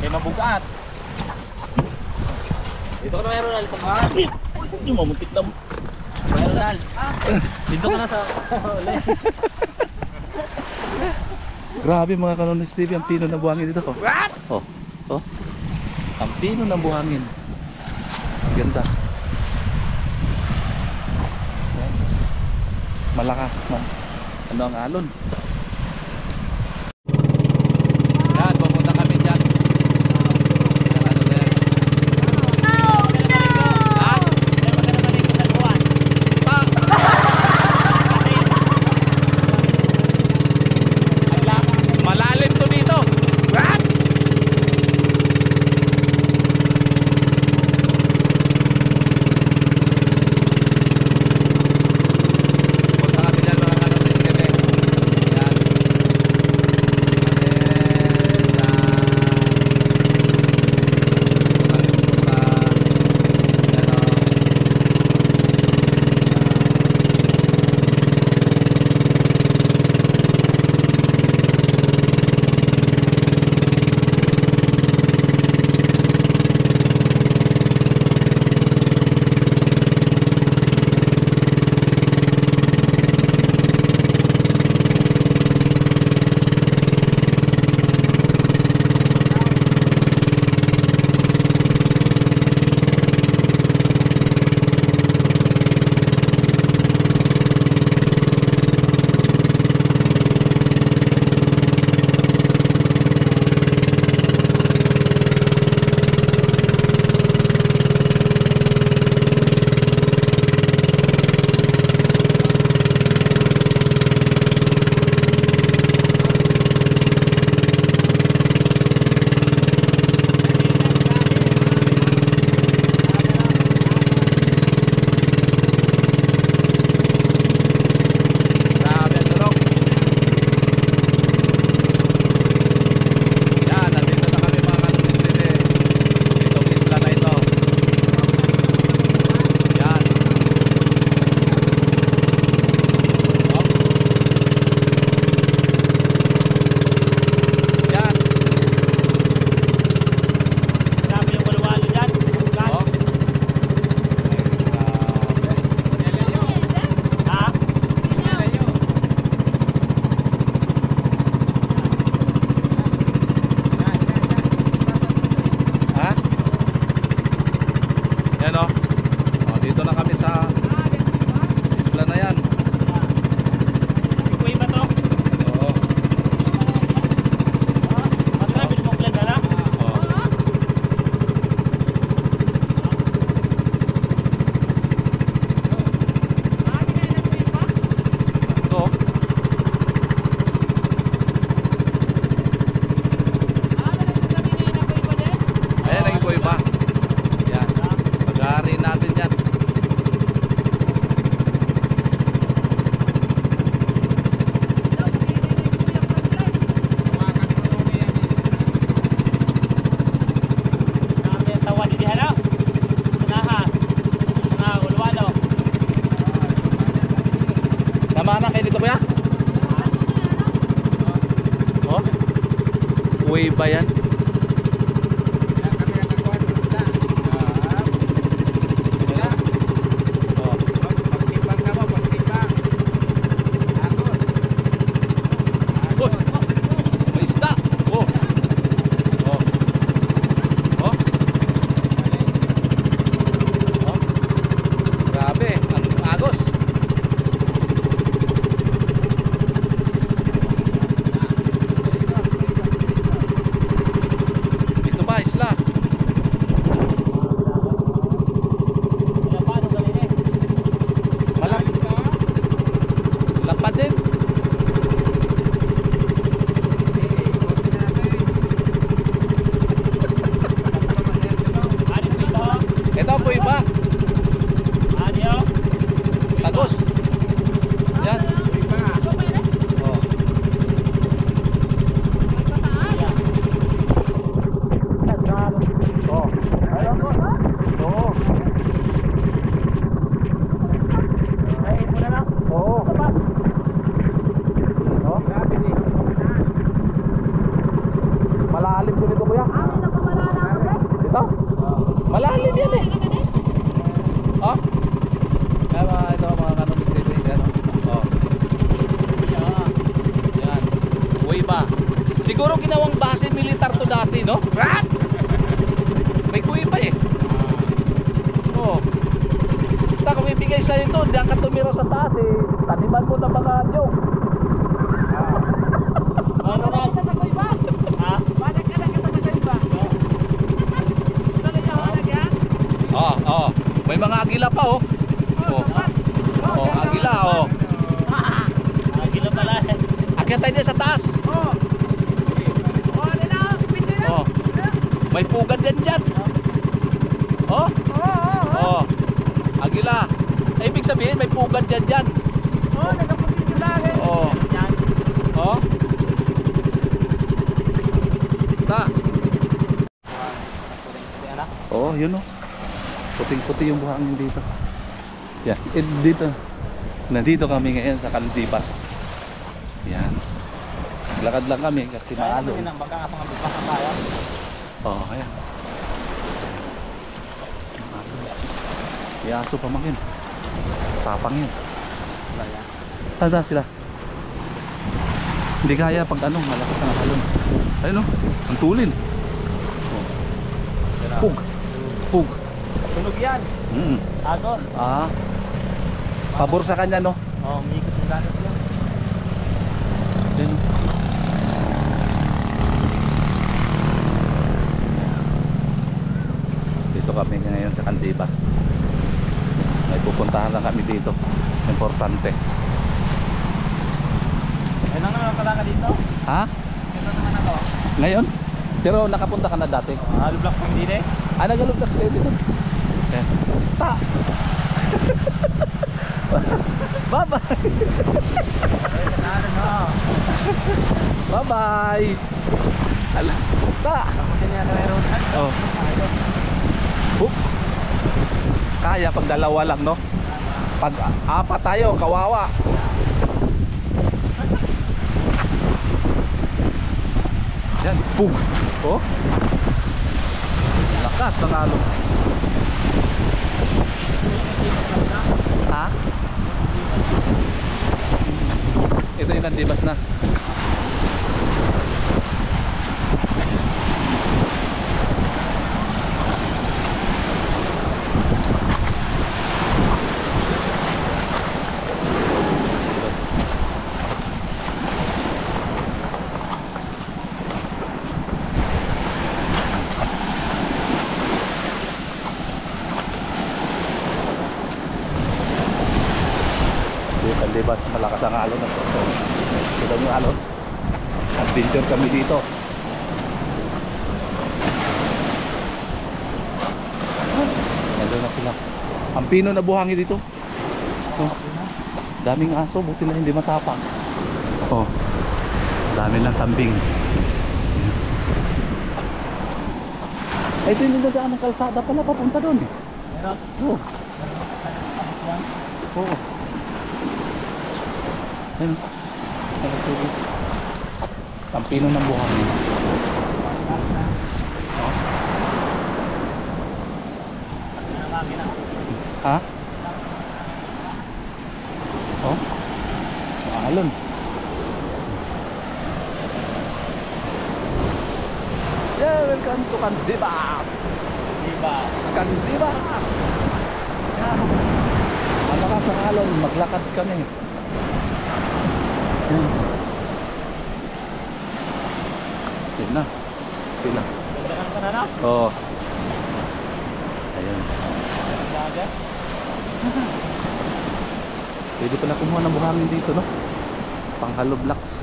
Mabugat. Dito ka na meron na sa mga. Yung mamuntik na. Meron na. Dito ka na sa. Grabe mga Kanonis TV, ang pino ng buhangin dito. What? Oh, oh. Ang pino ng buhangin. Ang ganda. Malakas. Ano ang alon? Yan, pupunta kami dyan. Malalim to dito. What? Punta kami dyan mga Kanonis TV. Yan. Way ba yan? no? What? May kuwi pa eh. Oo. Basta kung ibigay sa'yo ito, diyan ka tumira sa taas eh. Taniman mo ng mga joke. Ano na? Ha? Oo. May mga agila pa oh. Oh, agila oh. Agila pala. Akyat tayo dyan sa taas. Oh. May pugad din dyan. Oh. Oh. Agila. Ibig sabihin may pugad dyan. Oh. Oh. Ta. Oh, yun oh. Puting-puti yung buhangin dito. Yan, dito. Nandito kami ngayon sa Caldibas. Yan. Lakad lang kami kasi maalo. Oh, ayan. Iaso pa makin. Tapang yun. Saan sila? Hindi kaya pag ano, malakas ang halon. Ayun oh, ang tulin. Pug. Pug. Tunog yan. Agos. Ah. Pabor sa kanya no? Oo, umikot yung ganit yan. Ayun. Dito kami ngayon sa Caldibas. May pupuntahan lang kami dito. Importante. Ayun lang naman pala ka dito. Ha? Ito naman ako. Ngayon? Pero nakapunta ka na dati. Halublock pang din eh. Ah, nagalugtas kayo dito. Eh. Ta! Bye-bye! Bye-bye! Ala, ta! Oh. Hup. Kaya pag dalawa lang, no? Pag apat tayo, kawawa. Yan, pug. Oh. Lakas ng alon. Ha? Ito yung Caldibas na. Caldibas, malakas ang alon. Kita nyo alon. Adventure kami dito. Nandun na sila. Ang pino na buhangin dito. Oh. Daming aso, buti na hindi matapang. Oh. Dami lang kambing. Ay, ito yung nagdaan ng kalsada pala papunta doon eh. Meron? Oo. Oo. Ayun. Ang pino ng buhangin. Oh. Ha? Oh? Alon. Yeah, welcome to Caldibas. Caldibas. Yeah. Malakas ang alon, maglakad kami. Yun na. Sila. Pagdakan ka na na? Oo. Ayun. Pwede pala kumuha ng buhangin dito, no? Pang hollow blocks.